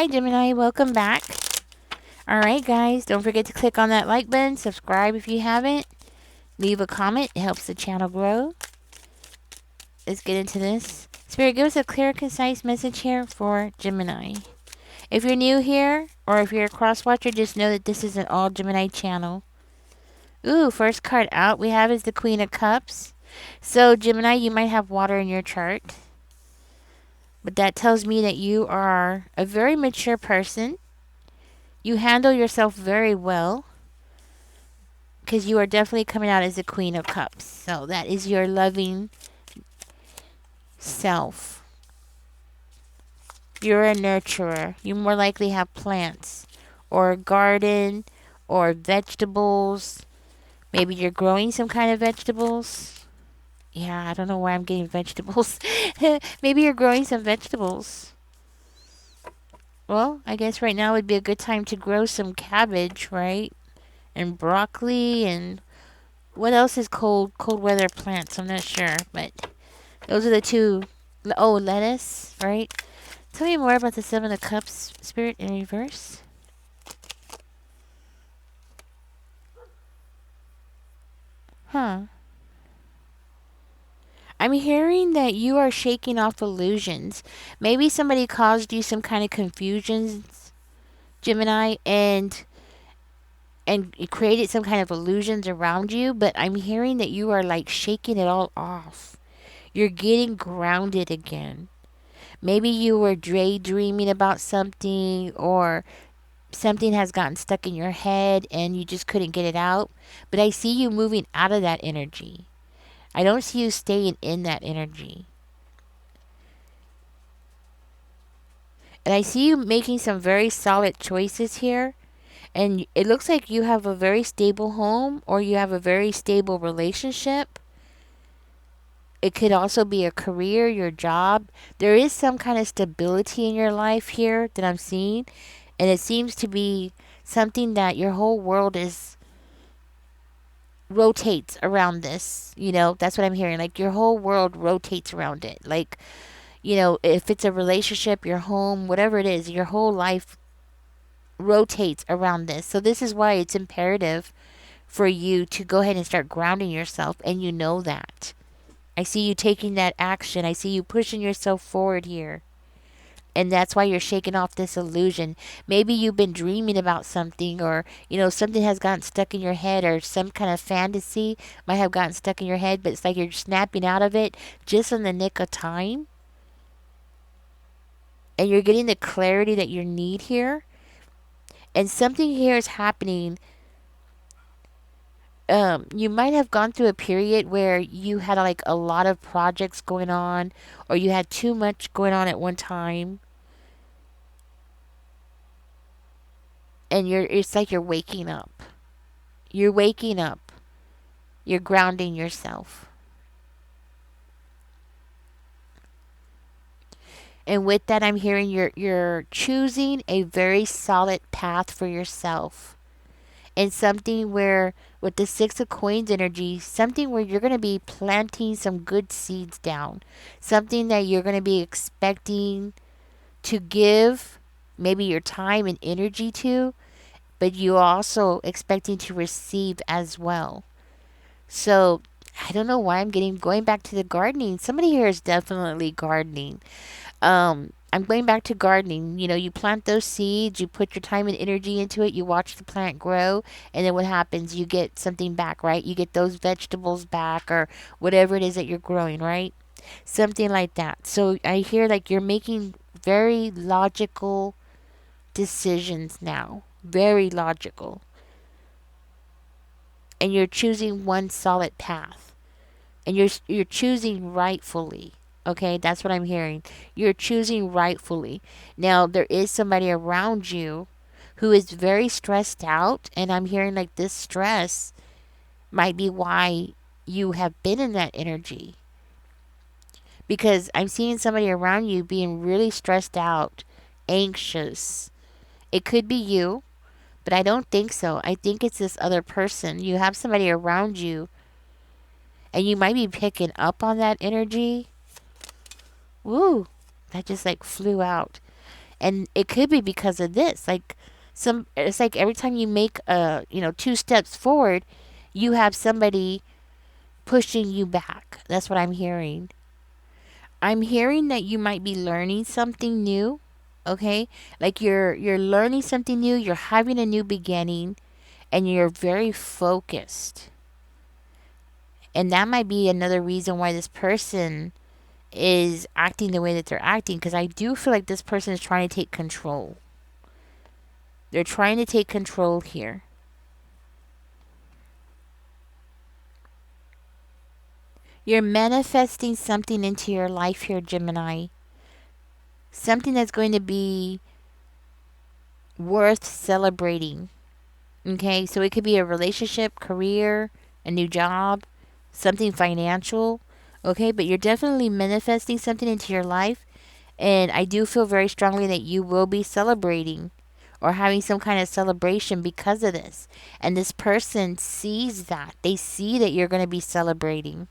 Hi Gemini, welcome back. Alright guys, don't forget to click on that like button, subscribe if you haven't, leave a comment, it helps the channel grow. Let's get into this. Spirit, give us a clear, concise message here for Gemini. If you're new here, or if you're a cross-watcher, just know that this is an all Gemini channel. Ooh, first card out we have is the Queen of Cups. So Gemini, you might have water in your chart. But that tells me that you are a very mature person. You handle yourself very well. Because you are definitely coming out as a Queen of Cups. So that is your loving self. You're a nurturer. You more likely have plants or a garden or vegetables. Maybe you're growing some kind of vegetables. Yeah, I don't know why I'm getting vegetables. Maybe you're growing some vegetables. Well, I guess right now would be a good time to grow some cabbage, right? And broccoli and what else is cold weather plants? I'm not sure, but those are the two. Oh, lettuce, right? Tell me more about the Seven of Cups, Spirit, in reverse. Huh. I'm hearing that you are shaking off illusions. Maybe somebody caused you some kind of confusions, Gemini, and it created some kind of illusions around you, but I'm hearing that you are like shaking it all off. You're getting grounded again. Maybe you were daydreaming about something, or something has gotten stuck in your head and you just couldn't get it out. But I see you moving out of that energy. I don't see you staying in that energy. And I see you making some very solid choices here. And it looks like you have a very stable home, or you have a very stable relationship. It could also be a career, your job. There is some kind of stability in your life here that I'm seeing. And it seems to be something that your whole world is rotates around this. That's what I'm hearing. Like your whole world rotates around it. Like, if it's a relationship, your home, whatever it is, your whole life rotates around this. So this is why it's imperative for you to go ahead and start grounding yourself, and you know that. I see you taking that action. I see you pushing yourself forward here. And that's why you're shaking off this illusion. Maybe you've been dreaming about something, or something has gotten stuck in your head, or some kind of fantasy might have gotten stuck in your head, but it's like you're snapping out of it just in the nick of time. And you're getting the clarity that you need here. And something here is happening. You might have gone through a period where you had like a lot of projects going on, or you had too much going on at one time. And it's like you're waking up. You're waking up. You're grounding yourself. And with that, I'm hearing you're choosing a very solid path for yourself. And something where, with the Six of Coins energy, something where you're going to be planting some good seeds down. Something that you're going to be expecting to give maybe your time and energy to, but you're also expecting to receive as well. So I don't know why I'm going back to the gardening. Somebody here is definitely gardening. I'm going back to gardening. You plant those seeds, you put your time and energy into it, you watch the plant grow, and then what happens? You get something back, right? You get those vegetables back, or whatever it is that you're growing, right? Something like that. So I hear like you're making very logical decisions now. Very logical. And you're choosing one solid path. And you're choosing rightfully. Okay, that's what I'm hearing. You're choosing rightfully. Now, there is somebody around you who is very stressed out, and I'm hearing like this stress might be why you have been in that energy. Because I'm seeing somebody around you being really stressed out, anxious. It could be you, but I don't think so. I think it's this other person. You have somebody around you, and you might be picking up on that energy. Woo, that just like flew out. And it could be because of this. Like it's like every time you make two steps forward, you have somebody pushing you back. That's what I'm hearing. I'm hearing that you might be learning something new. Okay? Like you're learning something new, you're having a new beginning, and you're very focused. And that might be another reason why this person is acting the way that they're acting, because I do feel like this person is trying to take control. They're trying to take control here. You're manifesting something into your life here, Gemini. Something that's going to be worth celebrating. Okay, so it could be a relationship, career, a new job, something financial. Okay, but you're definitely manifesting something into your life. And I do feel very strongly that you will be celebrating or having some kind of celebration because of this. And this person sees that. They see that you're going to be celebrating.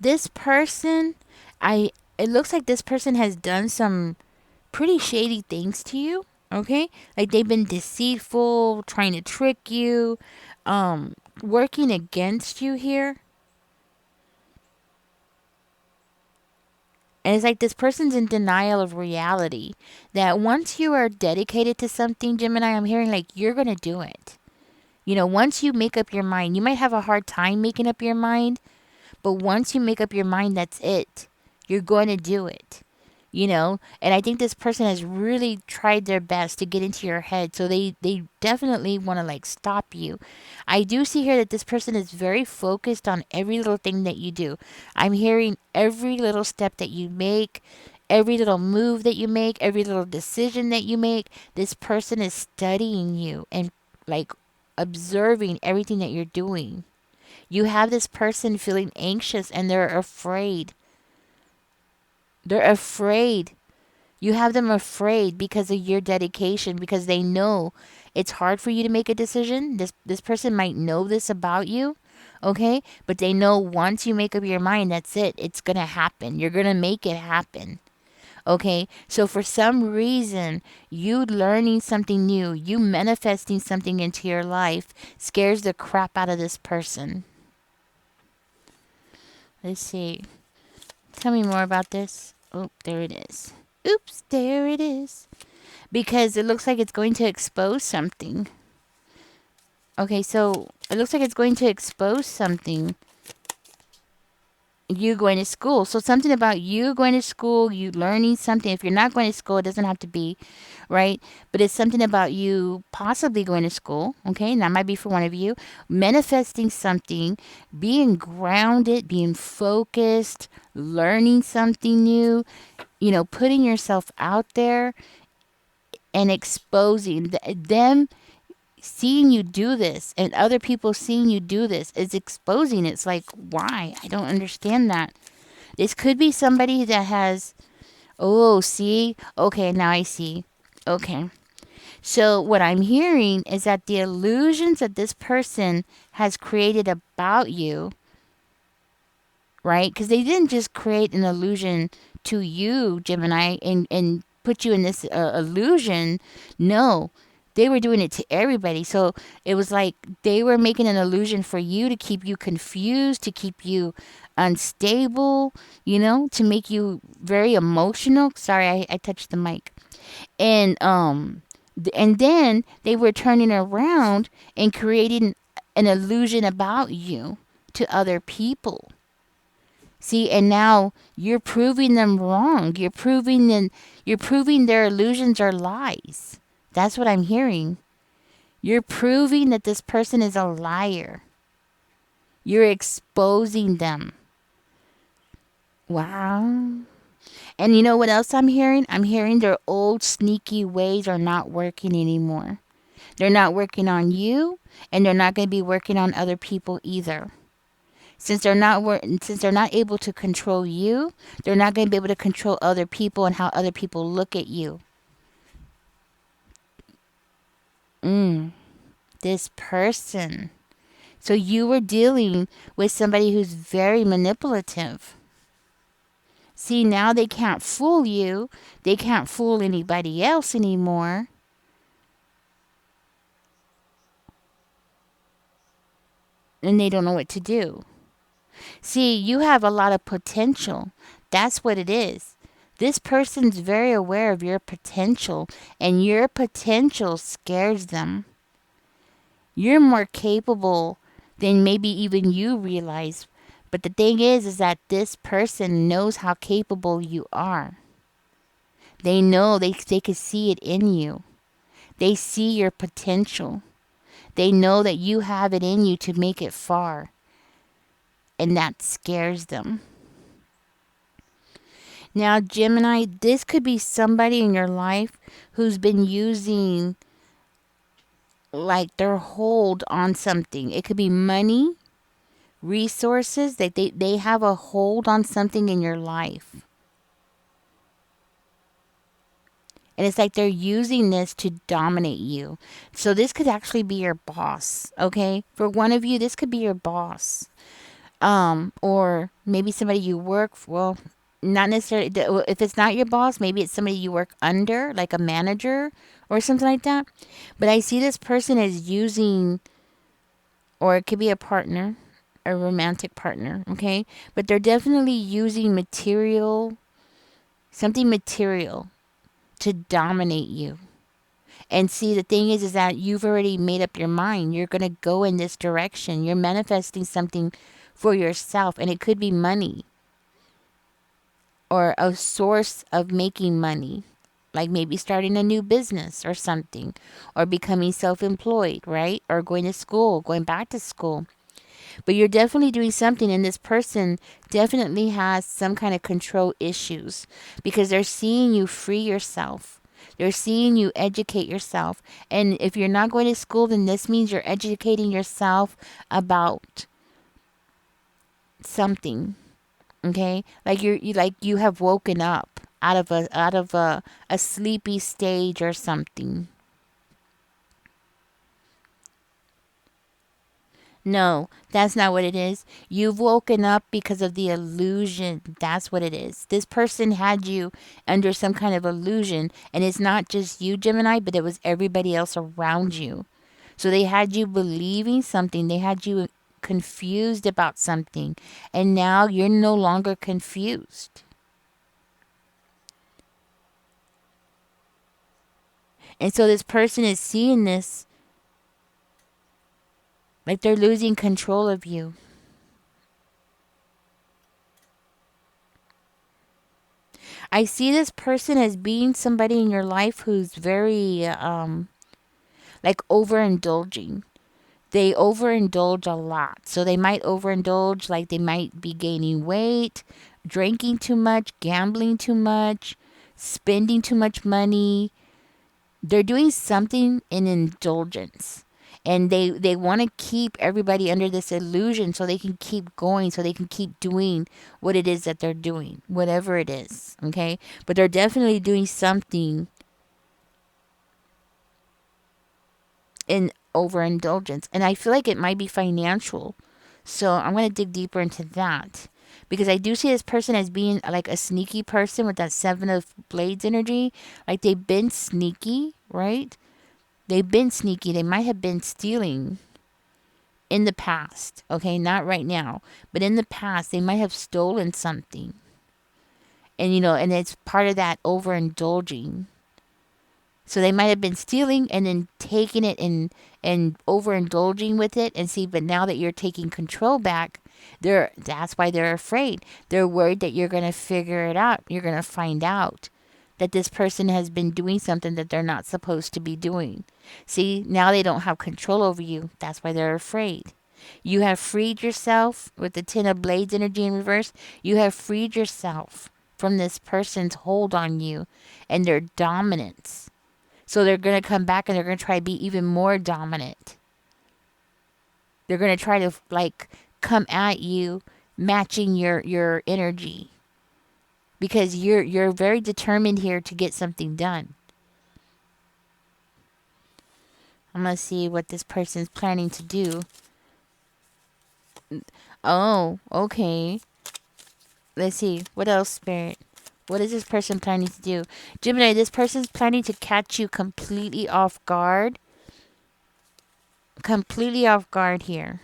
This person, it looks like this person has done some pretty shady things to you. Okay? Like they've been deceitful, trying to trick you, working against you here. And it's like this person's in denial of reality. That once you are dedicated to something, Gemini, I'm hearing like you're going to do it. Once you make up your mind, you might have a hard time making up your mind, but once you make up your mind, that's it. You're going to do it. And I think this person has really tried their best to get into your head, so they definitely want to like stop you. I do see here that this person is very focused on every little thing that you do. I'm hearing every little step that you make, every little move that you make, every little decision that you make. This person is studying you and like observing everything that you're doing. You have this person feeling anxious and they're afraid. They're afraid. You have them afraid because of your dedication, because they know it's hard for you to make a decision. This person might know this about you, okay? But they know once you make up your mind, that's it. It's going to happen. You're going to make it happen. Okay? So for some reason, you learning something new, you manifesting something into your life scares the crap out of this person. Let's see. Tell me more about this. Oh, there it is. Oops, there it is. Because it looks like it's going to expose something. Okay, so it looks like it's going to expose something. You going to school. So something about you going to school, you learning something. If you're not going to school, it doesn't have to be, right? But it's something about you possibly going to school, okay? And that might be for one of you. Manifesting something, being grounded, being focused, learning something new, putting yourself out there and exposing them seeing you do this and other people seeing you do this is exposing. It's like, why? I don't understand that. This could be somebody that has, oh, see? Okay, now I see. Okay. So what I'm hearing is that the illusions that this person has created about you, right? Because they didn't just create an illusion to you, Gemini, and put you in this illusion. No, they were doing it to everybody. So it was like they were making an illusion for you to keep you confused, to keep you unstable, to make you very emotional. Sorry, I touched the mic. And then they were turning around and creating an illusion about you to other people. See, and now you're proving them wrong. You're proving their illusions are lies. That's what I'm hearing. You're proving that this person is a liar. You're exposing them. Wow. And you know what else I'm hearing? I'm hearing their old sneaky ways are not working anymore. They're not working on you, and they're not going to be working on other people either. Since they're not able to control you, they're not going to be able to control other people and how other people look at you. This person. So you were dealing with somebody who's very manipulative. See, now they can't fool you. They can't fool anybody else anymore. And they don't know what to do. See, you have a lot of potential. That's what it is. This person's very aware of your potential, and your potential scares them. You're more capable than maybe even you realize. But the thing is that this person knows how capable you are. They know they can see it in you. They see your potential. They know that you have it in you to make it far. And that scares them. Now, Gemini, this could be somebody in your life who's been using like their hold on something. It could be money, resources, that they have a hold on something in your life. And it's like they're using this to dominate you. So this could actually be your boss, okay? For one of you, this could be your boss. Or maybe somebody you work for. Well, not necessarily. If it's not your boss, maybe it's somebody you work under, like a manager or something like that. But I see this person as using, or it could be a partner, a romantic partner, okay? But they're definitely using material, something material to dominate you. And see, the thing is that you've already made up your mind. You're going to go in this direction. You're manifesting something for yourself, and it could be money or a source of making money, like maybe starting a new business or something, or becoming self-employed, right? Or going to school, going back to school. But you're definitely doing something, and this person definitely has some kind of control issues because they're seeing you free yourself. They're seeing you educate yourself. And if you're not going to school, then this means you're educating yourself about something. Okay? Like you have woken up out of a sleepy stage or something. No, that's not what it is. You've woken up because of the illusion. That's what it is. This person had you under some kind of illusion, and it's not just you, Gemini, but it was everybody else around you. So they had you believing something, they had you confused about something, and now you're no longer confused. And so this person is seeing this like they're losing control of you. I see this person as being somebody in your life who's very like overindulging. They overindulge a lot. So they might overindulge, like they might be gaining weight, drinking too much, gambling too much, spending too much money. They're doing something in indulgence. And they want to keep everybody under this illusion so they can keep going, so they can keep doing what it is that they're doing, whatever it is. Okay. But they're definitely doing something in overindulgence. And I feel like it might be financial. So I'm going to dig deeper into that. Because I do see this person as being like a sneaky person with that Seven of Blades energy. Like they've been sneaky, right? They've been sneaky. They might have been stealing in the past. Okay, not right now. But in the past, they might have stolen something. And, and it's part of that overindulging. So they might have been stealing and then taking it and overindulging with it, and see, but now that you're taking control back, that's why they're afraid. They're worried that you're going to figure it out. You're going to find out that this person has been doing something that they're not supposed to be doing. See, now they don't have control over you. That's why they're afraid. You have freed yourself with the Ten of Blades energy in reverse. You have freed yourself from this person's hold on you and their dominance. So they're going to come back and they're going to try to be even more dominant. They're going to try to like come at you matching your energy. Because you're very determined here to get something done. I'm going to see what this person's planning to do. Oh, okay. Let's see. What else, Spirit? What is this person planning to do? Gemini, this person's planning to catch you completely off guard. Completely off guard here.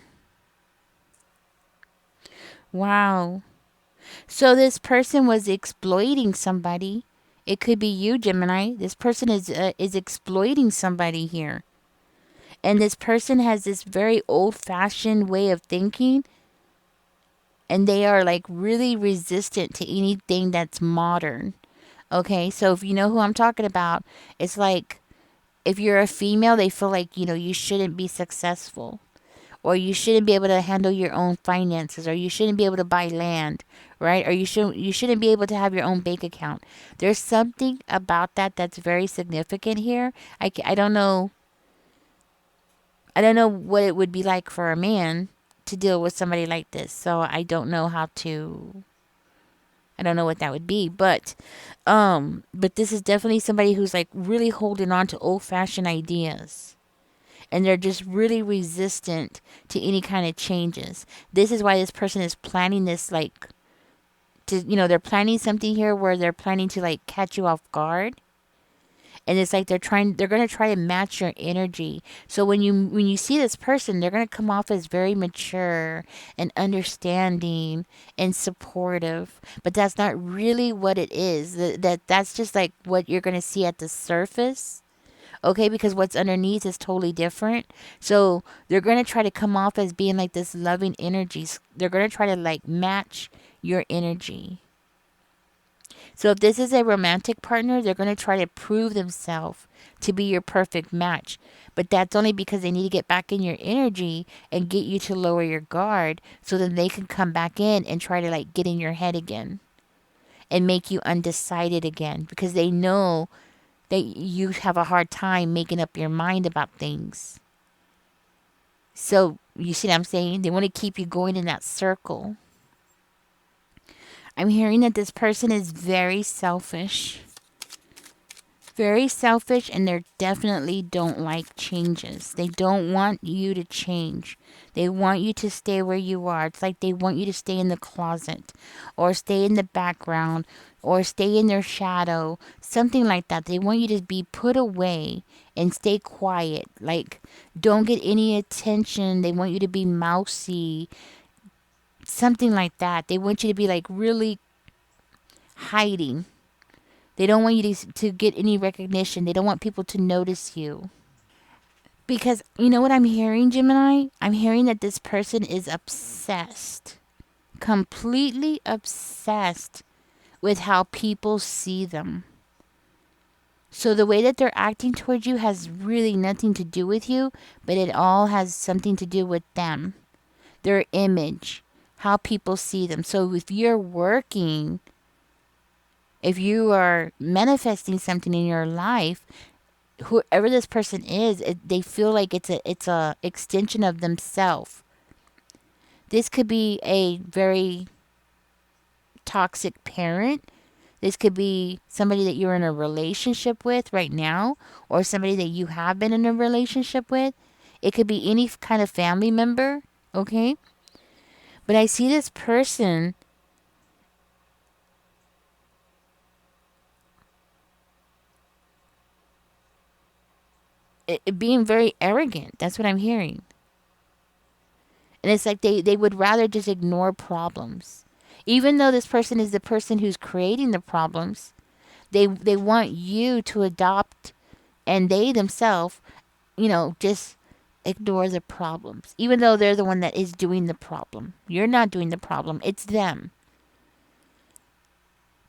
Wow. So this person was exploiting somebody. It could be you, Gemini. This person is exploiting somebody here. And this person has this very old-fashioned way of thinking, and they are like really resistant to anything that's modern. Okay? So if you know who I'm talking about, it's like if you're a female, they feel like, you shouldn't be successful, or you shouldn't be able to handle your own finances, or you shouldn't be able to buy land, right? Or you shouldn't be able to have your own bank account. There's something about that that's very significant here. I don't know. I don't know what it would be like for a man to deal with somebody like this. So I don't know how to. I don't know what that would be, but this is definitely somebody who's like really holding on to old-fashioned ideas, and they're just really resistant to any kind of changes. This is why this person is planning this, like, they're planning something here where they're planning to like catch you off guard. And it's like they're going to try to match your energy. So when you see this person, they're going to come off as very mature and understanding and supportive, but that's not really what it is. That's just like what you're going to see at the surface. Okay, because what's underneath is totally different. So they're going to try to come off as being like this loving energies. They're going to try to like match your energy. So if this is a romantic partner, they're going to try to prove themselves to be your perfect match. But that's only because they need to get back in your energy and get you to lower your guard, so then they can come back in and try to like get in your head again and make you undecided again, because they know that you have a hard time making up your mind about things. So you see what I'm saying? They want to keep you going in that circle. I'm hearing that this person is very selfish. Very selfish, and they definitely don't like changes. They don't want you to change. They want you to stay where you are. It's like they want you to stay in the closet, or stay in the background, or stay in their shadow. Something like that. They want you to be put away and stay quiet. Like, don't get any attention. They want you to be mousy. Something like that. They want you to be like really hiding. They don't want you to get any recognition. They don't want people to notice you. Because you know what I'm hearing, Gemini? I'm hearing that this person is obsessed. Completely obsessed with how people see them. So the way that they're acting towards you has really nothing to do with you, but it all has something to do with them. Their image. How people see them. So if you're working, if you are manifesting something in your life, whoever this person is, they feel like it's a extension of themselves. This could be a very toxic parent. This could be somebody that you're in a relationship with right now, or somebody that you have been in a relationship with. It could be any kind of family member, okay? But I see this person being very arrogant. That's what I'm hearing. And it's like they would rather just ignore problems. Even though this person is the person who's creating the problems, they want you to adopt, and they themselves, just ignore the problems. Even though they're the one that is doing the problem. You're not doing the problem. It's them.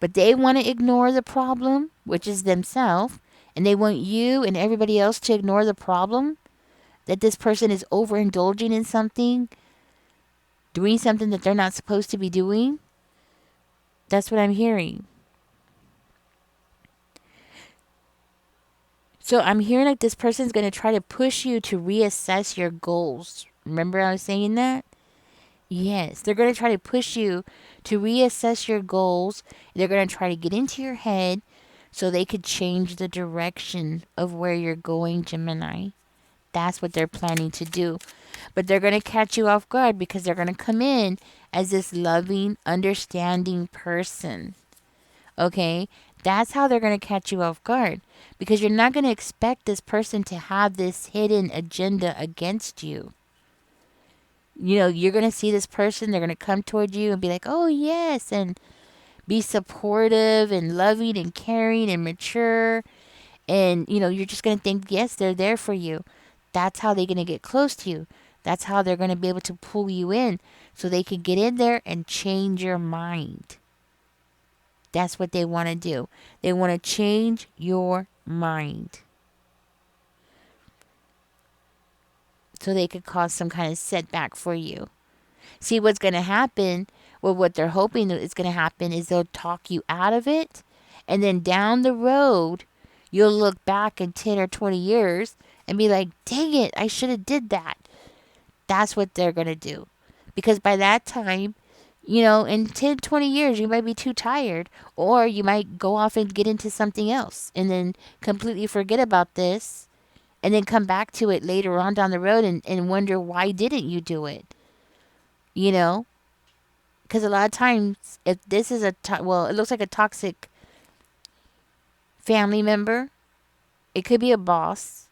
But they want to ignore the problem, which is themselves, and they want you and everybody else to ignore the problem, that this person is overindulging in something, doing something that they're not supposed to be doing. That's what I'm hearing. So I'm hearing like this person's going to try to push you to reassess your goals. Remember I was saying that? Yes, they're going to try to push you to reassess your goals. They're going to try to get into your head so they could change the direction of where you're going, Gemini. That's what they're planning to do. But they're going to catch you off guard, because they're going to come in as this loving, understanding person. Okay? That's how they're going to catch you off guard, because you're not going to expect this person to have this hidden agenda against you. You know, you're going to see this person, they're going to come toward you and be like, oh, yes, and be supportive and loving and caring and mature. And, you know, you're just going to think, yes, they're there for you. That's how they're going to get close to you. That's how they're going to be able to pull you in so they can get in there and change your mind. That's what they want to do. They want to change your mind so they could cause some kind of setback for you. See, what's going to happen, well, what they're hoping is going to happen is they'll talk you out of it. And then down the road, you'll look back in 10 or 20 years and be like, dang it, I should have did that. That's what they're going to do. Because by that time, you know, in 10, 20 years, you might be too tired, or you might go off and get into something else and then completely forget about this and then come back to it later on down the road and wonder, why didn't you do it? You know? Because a lot of times, if this is well, it looks like a toxic family member, it could be a boss.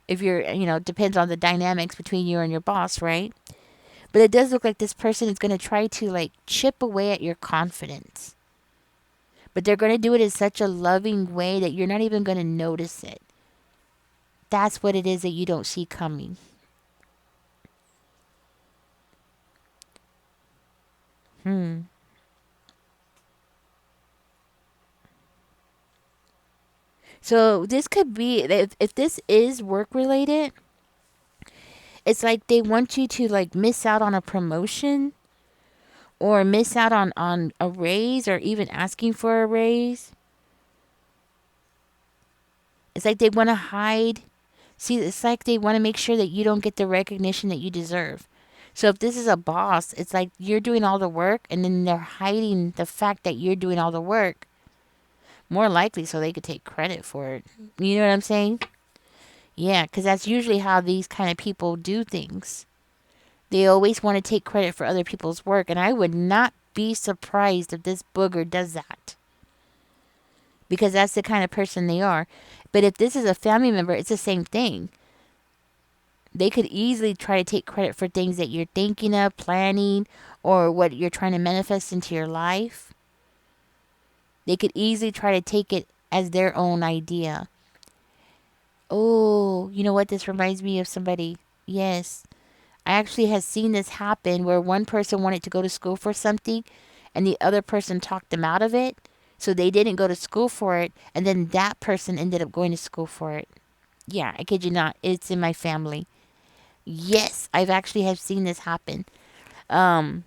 If you're, you know, depends on the dynamics between you and your boss, right? But it does look like this person is going to try to like chip away at your confidence. But they're going to do it in such a loving way that you're not even going to notice it. That's what it is that you don't see coming. So this could be, if this is work related, it's like they want you to like miss out on a promotion or miss out on a raise or even asking for a raise. It's like they want to hide. See, it's like they want to make sure that you don't get the recognition that you deserve. So if this is a boss, it's like you're doing all the work and then they're hiding the fact that you're doing all the work. More likely so they could take credit for it. You know what I'm saying? Yeah, because that's usually how these kind of people do things. They always want to take credit for other people's work. And I would not be surprised if this booger does that. Because that's the kind of person they are. But if this is a family member, it's the same thing. They could easily try to take credit for things that you're thinking of, planning, or what you're trying to manifest into your life. They could easily try to take it as their own idea. Oh, you know what? This reminds me of somebody. Yes. I actually have seen this happen where one person wanted to go to school for something and the other person talked them out of it. So they didn't go to school for it. And then that person ended up going to school for it. Yeah, I kid you not. It's in my family. Yes, I've actually have seen this happen. Um,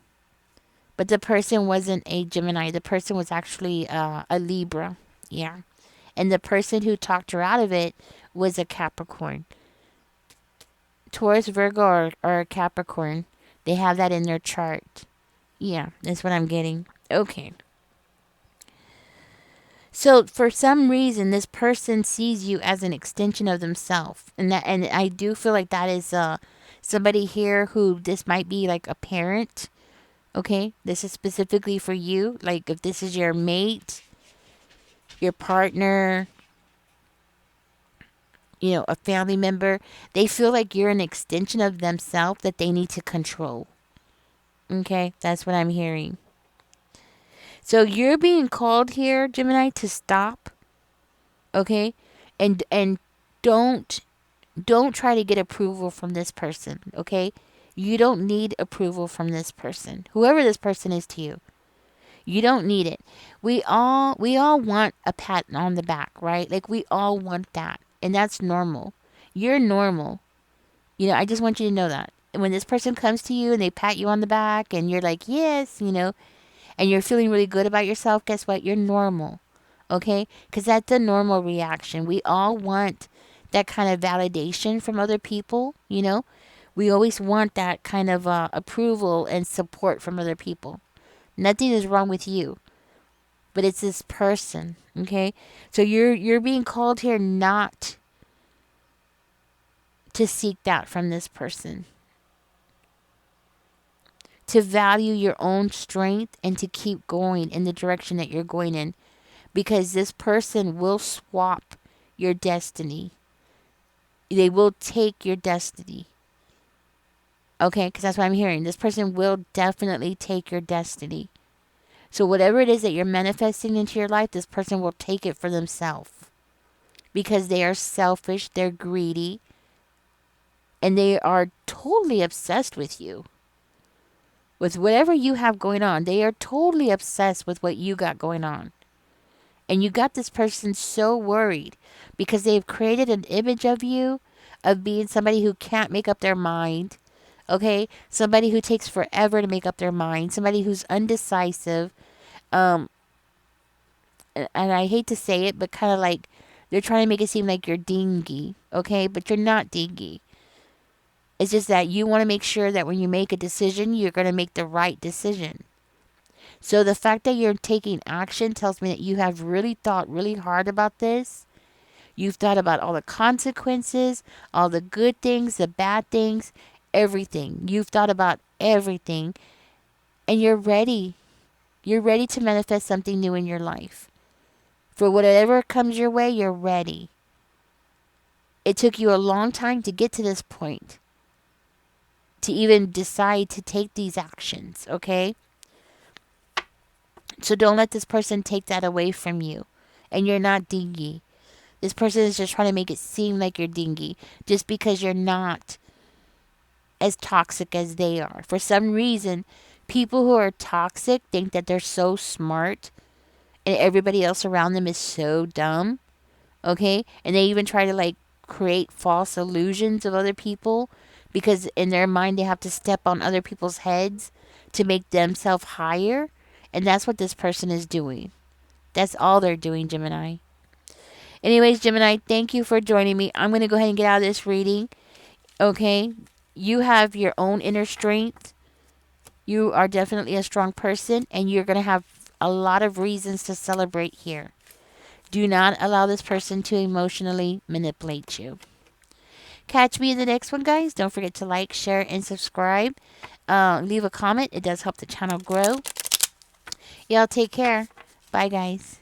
but the person wasn't a Gemini. The person was actually a Libra. Yeah. And the person who talked her out of it was a Capricorn. Taurus, Virgo, or a Capricorn. They have that in their chart. Yeah, that's what I'm getting. Okay. So for some reason, this person sees you as an extension of themselves, and I do feel like that is somebody here who this might be like a parent. Okay, this is specifically for you. Like if this is your mate, your partner, you know, a family member, they feel like you're an extension of themselves that they need to control. Okay, that's what I'm hearing. So you're being called here, Gemini, to stop. Okay, and don't don't try to get approval from this person. Okay, you don't need approval from this person, whoever this person is to you. You don't need it. We all want a pat on the back, right? Like we all want that, and that's normal. You're normal. You know, I just want you to know that. And when this person comes to you and they pat you on the back and you're like, yes, you know, and you're feeling really good about yourself, guess what? You're normal. Okay? Because that's a normal reaction. We all want that kind of validation from other people, you know? We always want that kind of approval and support from other people. Nothing is wrong with you, but it's this person, okay? So you're being called here not to seek that from this person. to value your own strength and to keep going in the direction that you're going in, because this person will swap your destiny. They will take your destiny. Okay, because that's what I'm hearing. This person will definitely take your destiny. So whatever it is that you're manifesting into your life, this person will take it for themselves, because they are selfish, they're greedy, and they are totally obsessed with you. With whatever you have going on, they are totally obsessed with what you got going on. And you got this person so worried because they've created an image of you of being somebody who can't make up their mind. Okay? Somebody who takes forever to make up their mind. Somebody who's undecisive. Um, and I hate to say it, but kind of like they're trying to make it seem like you're dingy. Okay? But you're not dingy. It's just that you want to make sure that when you make a decision, you're going to make the right decision. So the fact that you're taking action tells me that you have really thought really hard about this. You've thought about all the consequences, all the good things, the bad things, everything. You've thought about everything, and you're ready. You're ready to manifest something new in your life. For whatever comes your way, you're ready. It took you a long time to get to this point, to even decide to take these actions, okay? So don't let this person take that away from you. And you're not dingy. This person is just trying to make it seem like you're dingy just because you're not as toxic as they are. For some reason, people who are toxic think that they're so smart and everybody else around them is so dumb. Okay? And they even try to like create false illusions of other people because in their mind they have to step on other people's heads to make themselves higher. And that's what this person is doing. That's all they're doing, Gemini. Anyways, Gemini, thank you for joining me. I'm going to go ahead and get out of this reading. Okay? You have your own inner strength. You are definitely a strong person, and you're going to have a lot of reasons to celebrate here. Do not allow this person to emotionally manipulate you. Catch me in the next one, guys. Don't forget to like, share, and subscribe. Leave a comment. It does help the channel grow. Y'all take care. Bye, guys.